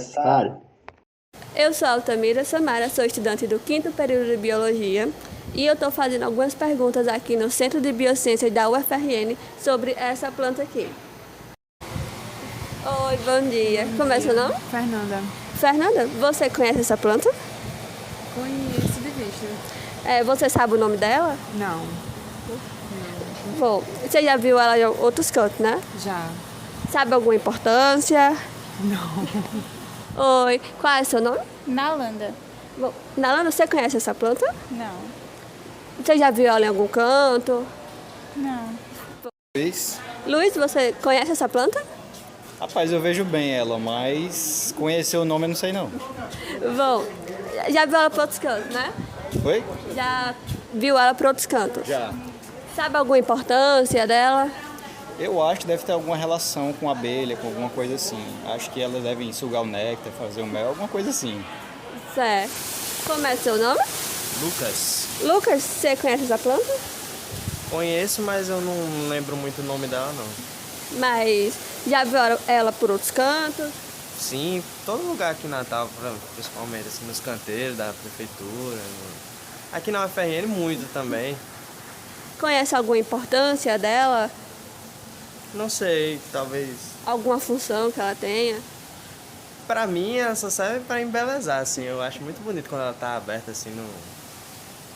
universitário. Eu sou Altamira Samara, sou estudante do 5º período de Biologia e eu estou fazendo algumas perguntas aqui no Centro de Biociências da UFRN sobre essa planta aqui. Oi, bom dia. Como é seu nome? Fernanda. Fernanda, você conhece essa planta? Conheço de vista. Você sabe o nome dela? Não. Bom, você já viu ela em outros cantos, né? Já. Sabe alguma importância? Não. Oi, qual é o seu nome? Nalanda. Bom, Nalanda, você conhece essa planta? Não. Você já viu ela em algum canto? Não. Luiz, você conhece essa planta? Rapaz, eu vejo bem ela, mas conhecer o nome eu não sei não. Bom, já viu ela para outros cantos, né? Oi? Já viu ela para outros cantos? Já. Sabe alguma importância dela? Eu acho que deve ter alguma relação com abelha, com alguma coisa assim. Acho que elas devem sugar o néctar, fazer o mel, alguma coisa assim. Certo. Como é seu nome? Lucas. Lucas, você conhece essa planta? Conheço, mas eu não lembro muito o nome dela, não. Mas já viu ela por outros cantos? Sim, todo lugar aqui em Natal, principalmente assim, nos canteiros da prefeitura. Aqui na UFRN muito também. Conhece alguma importância dela? Não sei, talvez... Alguma função que ela tenha? Pra mim, ela só serve pra embelezar, assim. Eu acho muito bonito quando ela tá aberta, assim,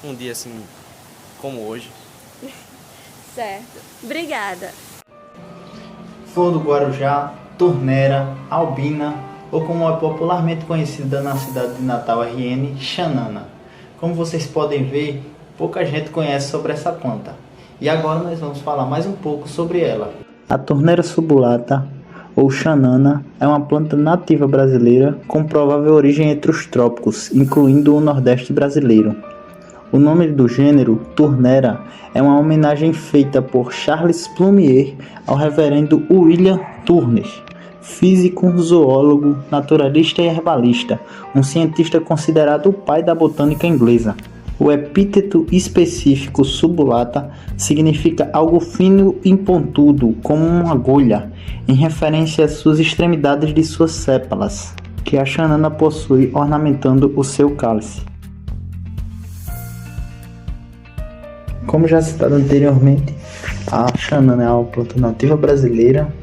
num dia, assim, como hoje. Certo. Obrigada. Flor do Guarujá, Turnera, Albina, ou como é popularmente conhecida na cidade de Natal RN, Xanana. Como vocês podem ver, pouca gente conhece sobre essa planta. E agora nós vamos falar mais um pouco sobre ela. A Turnera subulata, ou Xanana, é uma planta nativa brasileira com provável origem entre os trópicos, incluindo o Nordeste brasileiro. O nome do gênero, Turnera, é uma homenagem feita por Charles Plumier ao reverendo William Turner, físico, zoólogo, naturalista e herbalista, um cientista considerado o pai da botânica inglesa. O epíteto específico subulata significa algo fino e pontudo, como uma agulha, em referência às suas extremidades de suas sépalas, que a xanana possui ornamentando o seu cálice. Como já citado anteriormente, a xanana é uma planta nativa brasileira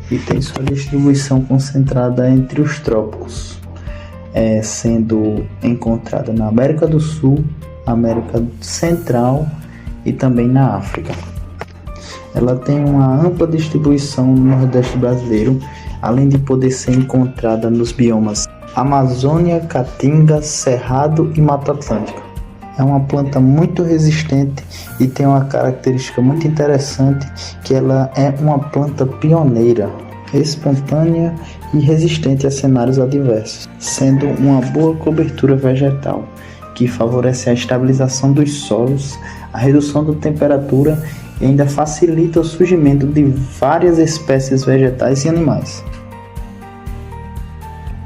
e tem sua distribuição concentrada entre os trópicos, sendo encontrada na América do Sul, América Central e também na África. Ela tem uma ampla distribuição no Nordeste brasileiro, além de poder ser encontrada nos biomas Amazônia, Caatinga, Cerrado e Mata Atlântica. É uma planta muito resistente e tem uma característica muito interessante, que ela é uma planta pioneira, espontânea e resistente a cenários adversos, sendo uma boa cobertura vegetal, que favorece a estabilização dos solos, a redução da temperatura e ainda facilita o surgimento de várias espécies vegetais e animais.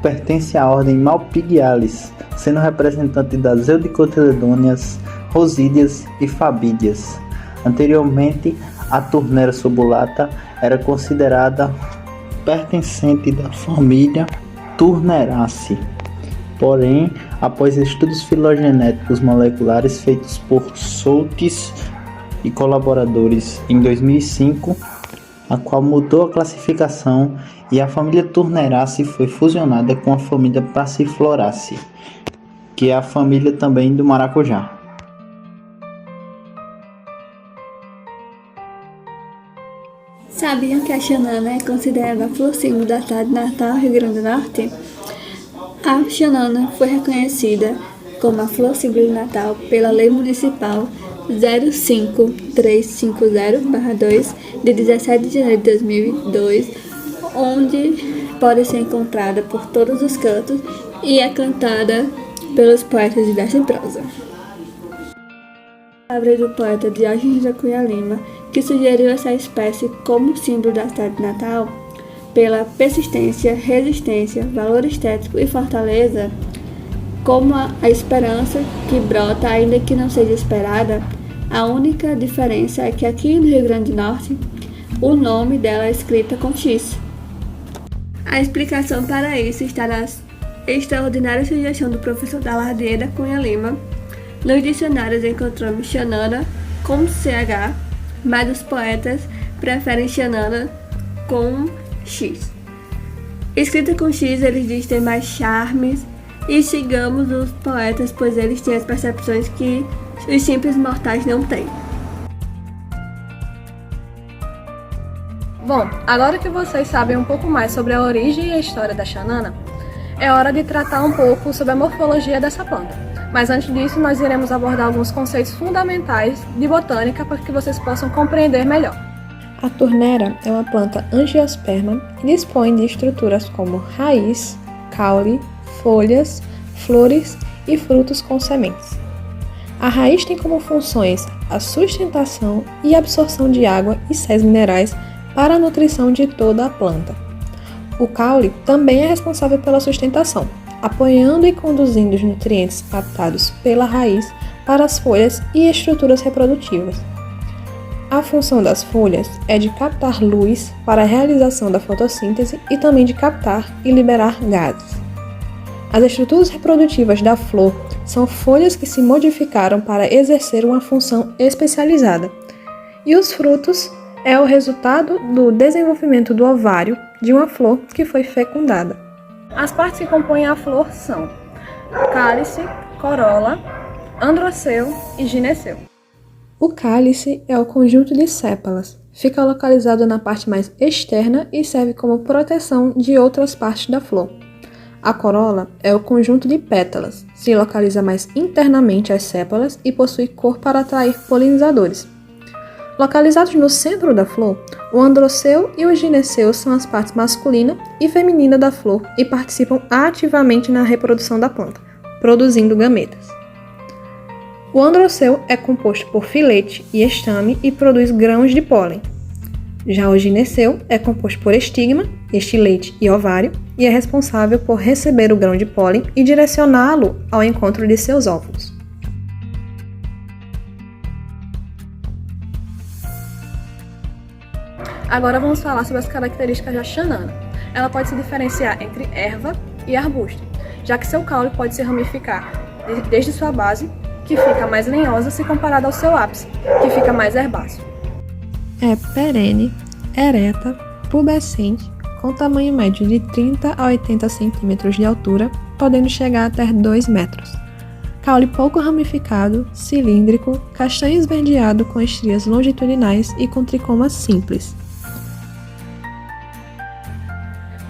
Pertence à ordem Malpighiales, sendo representante das Eudicotyledôneas, Rosídeas e Fabídeas. Anteriormente, a Turnera subulata era considerada pertencente da família Turneraceae. Porém, após estudos filogenéticos moleculares feitos por Soltis e colaboradores em 2005, a qual mudou a classificação e a família Turneraceae foi fusionada com a família Passifloraceae, que é a família também do maracujá. Sabiam que a xanana é considerada a flor símbolo da cidade de Natal, Rio Grande do Norte? A xanana foi reconhecida como a flor símbolo de Natal pela Lei Municipal 05350/2 de 17 de janeiro de 2002, onde pode ser encontrada por todos os cantos e é cantada pelos poetas de verso e prosa. Palavra do poeta Diógenes da Cunha Lima, que sugeriu essa espécie como símbolo da cidade de Natal, pela persistência, resistência, valor estético e fortaleza, como a esperança que brota ainda que não seja esperada. A única diferença é que aqui no Rio Grande do Norte, o nome dela é escrita com X. A explicação para isso está nas Extraordinária sugestão do professor Dalardeira Cunha Lima. Nos dicionários encontramos Xanana com CH, mas os poetas preferem Xanana com X. Escrita com X, eles dizem ter mais charmes, e sigamos os poetas, pois eles têm as percepções que os simples mortais não têm. Bom, agora que vocês sabem um pouco mais sobre a origem e a história da Xanana, é hora de tratar um pouco sobre a morfologia dessa planta. Mas antes disso, nós iremos abordar alguns conceitos fundamentais de botânica para que vocês possam compreender melhor. A turnera é uma planta angiosperma e dispõe de estruturas como raiz, caule, folhas, flores e frutos com sementes. A raiz tem como funções a sustentação e absorção de água e sais minerais para a nutrição de toda a planta. O caule também é responsável pela sustentação, apoiando e conduzindo os nutrientes captados pela raiz para as folhas e estruturas reprodutivas. A função das folhas é de captar luz para a realização da fotossíntese e também de captar e liberar gases. As estruturas reprodutivas da flor são folhas que se modificaram para exercer uma função especializada, e os frutos é o resultado do desenvolvimento do ovário de uma flor que foi fecundada. As partes que compõem a flor são cálice, corola, androceu e gineceu. O cálice é o conjunto de sépalas. Fica localizado na parte mais externa e serve como proteção de outras partes da flor. A corola é o conjunto de pétalas. Se localiza mais internamente às sépalas e possui cor para atrair polinizadores. Localizados no centro da flor, o androceu e o gineceu são as partes masculina e feminina da flor e participam ativamente na reprodução da planta, produzindo gametas. O androceu é composto por filete e estame e produz grãos de pólen. Já o gineceu é composto por estigma, estilete e ovário e é responsável por receber o grão de pólen e direcioná-lo ao encontro de seus óvulos. Agora vamos falar sobre as características da Xanana. Ela pode se diferenciar entre erva e arbusto, já que seu caule pode se ramificar desde sua base, que fica mais lenhosa se comparada ao seu ápice, que fica mais herbáceo. É perene, ereta, pubescente, com tamanho médio de 30 a 80 cm de altura, podendo chegar até 2 metros. Caule pouco ramificado, cilíndrico, castanho esverdeado com estrias longitudinais e com tricomas simples.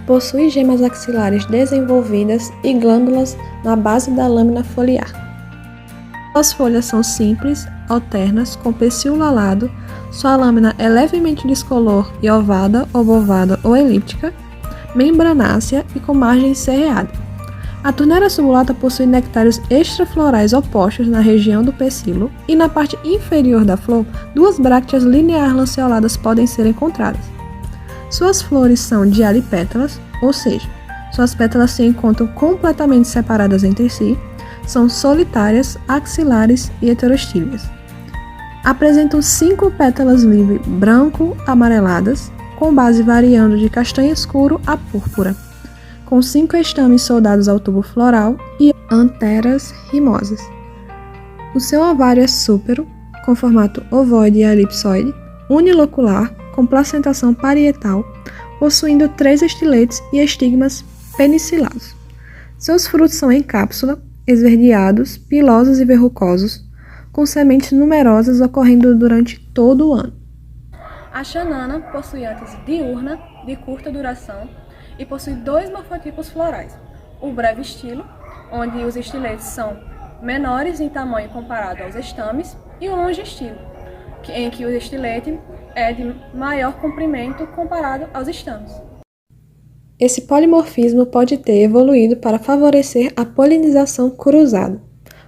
Possui gemas axilares desenvolvidas e glândulas na base da lâmina foliar. As folhas são simples, alternas, com pecíolo alado, sua lâmina é levemente discolor e ovada, obovada ou elíptica, membranácea e com margem serreada. A turnera subulata possui nectários extraflorais opostos na região do pecíolo e na parte inferior da flor, 2 brácteas linear-lanceoladas podem ser encontradas. Suas flores são dialipétalas, ou seja, suas pétalas se encontram completamente separadas entre si, são solitárias, axilares e heterostílias. Apresentam 5 pétalas livres branco-amareladas, com base variando de castanho escuro a púrpura, com 5 estames soldados ao tubo floral e anteras rimosas. O seu ovário é súpero, com formato ovoide e elipsoide, unilocular, com placentação parietal, possuindo 3 estiletes e estigmas penicilados. Seus frutos são em cápsula, esverdeados, pilosos e verrucosos, com sementes numerosas ocorrendo durante todo o ano. A Xanana possui átese diurna, de curta duração, e possui 2 morfotipos florais. O breve estilo, onde os estiletes são menores em tamanho comparado aos estames, e o longe estilo, em que o estilete é de maior comprimento comparado aos estames. Esse polimorfismo pode ter evoluído para favorecer a polinização cruzada.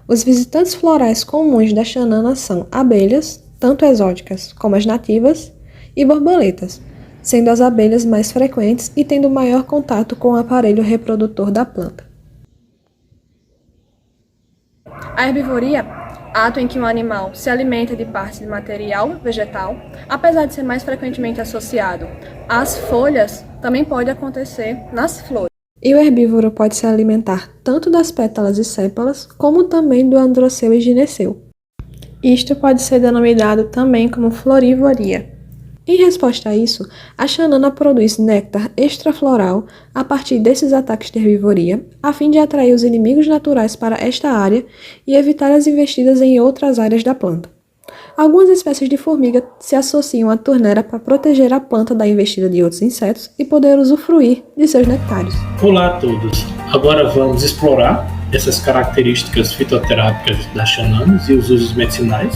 Os visitantes florais comuns da Xanana são abelhas, tanto exóticas como as nativas, e borboletas, sendo as abelhas mais frequentes e tendo maior contato com o aparelho reprodutor da planta. A herbivoria, ato em que um animal se alimenta de partes de material vegetal, apesar de ser mais frequentemente associado às folhas, também pode acontecer nas flores. E o herbívoro pode se alimentar tanto das pétalas e sépalas, como também do androceu e gineceu. Isto pode ser denominado também como florivoria. Em resposta a isso, a xanana produz néctar extrafloral a partir desses ataques de herbivoria, a fim de atrair os inimigos naturais para esta área e evitar as investidas em outras áreas da planta. Algumas espécies de formiga se associam à turnera para proteger a planta da investida de outros insetos e poder usufruir de seus nectários. Olá a todos! Agora vamos explorar essas características fitoterápicas das xananas e os usos medicinais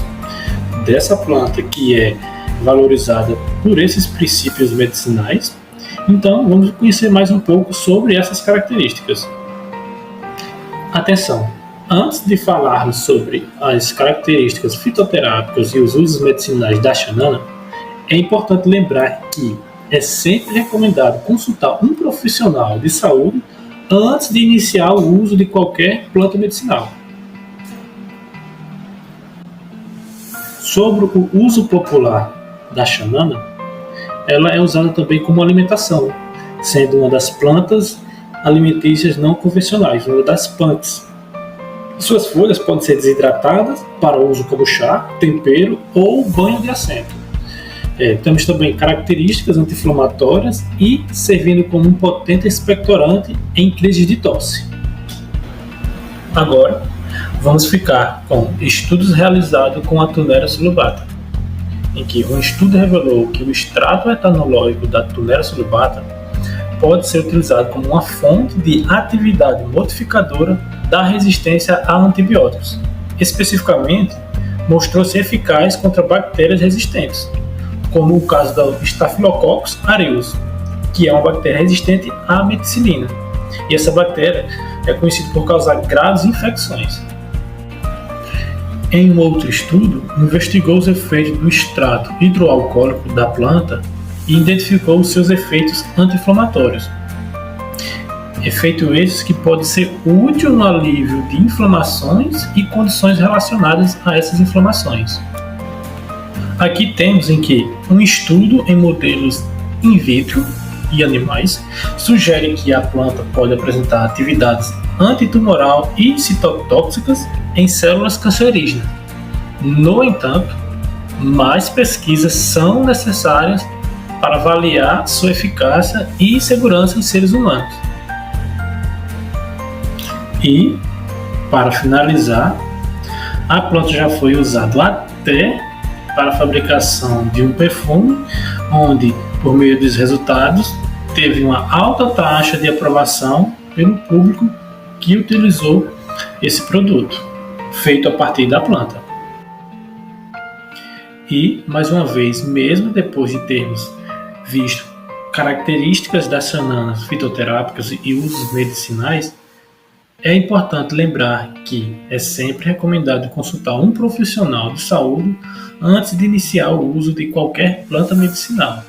dessa planta que é valorizada por esses princípios medicinais. Então, vamos conhecer mais um pouco sobre essas características. Atenção! Antes de falarmos sobre as características fitoterápicas e os usos medicinais da xanana, é importante lembrar que é sempre recomendado consultar um profissional de saúde antes de iniciar o uso de qualquer planta medicinal. Sobre o uso popular da xanana, ela é usada também como alimentação, sendo uma das plantas alimentícias não convencionais, uma das plantas. Suas folhas podem ser desidratadas para uso como chá, tempero ou banho de assento. Temos também características anti-inflamatórias e servindo como um potente expectorante em crises de tosse. Agora, vamos ficar com estudos realizados com a Thunera subulata, em que um estudo revelou que o extrato etanológico da Thunera subulata pode ser utilizado como uma fonte de atividade modificadora da resistência a antibióticos. Especificamente, mostrou-se eficaz contra bactérias resistentes, como o caso da Staphylococcus aureus, que é uma bactéria resistente à meticilina. E essa bactéria é conhecida por causar graves infecções. Em um outro estudo, investigou os efeitos do extrato hidroalcoólico da planta e identificou os seus efeitos anti-inflamatórios. Efeito esses que pode ser útil no alívio de inflamações e condições relacionadas a essas inflamações. Aqui temos em que um estudo em modelos in vitro e animais sugere que a planta pode apresentar atividades antitumoral e citotóxicas em células cancerígenas. No entanto, mais pesquisas são necessárias para avaliar sua eficácia e segurança em seres humanos. E, para finalizar, a planta já foi usada até para a fabricação de um perfume, onde, por meio dos resultados, teve uma alta taxa de aprovação pelo público que utilizou esse produto, feito a partir da planta. E, mais uma vez, mesmo depois de termos visto características das xananas fitoterápicas e usos medicinais, é importante lembrar que é sempre recomendado consultar um profissional de saúde antes de iniciar o uso de qualquer planta medicinal.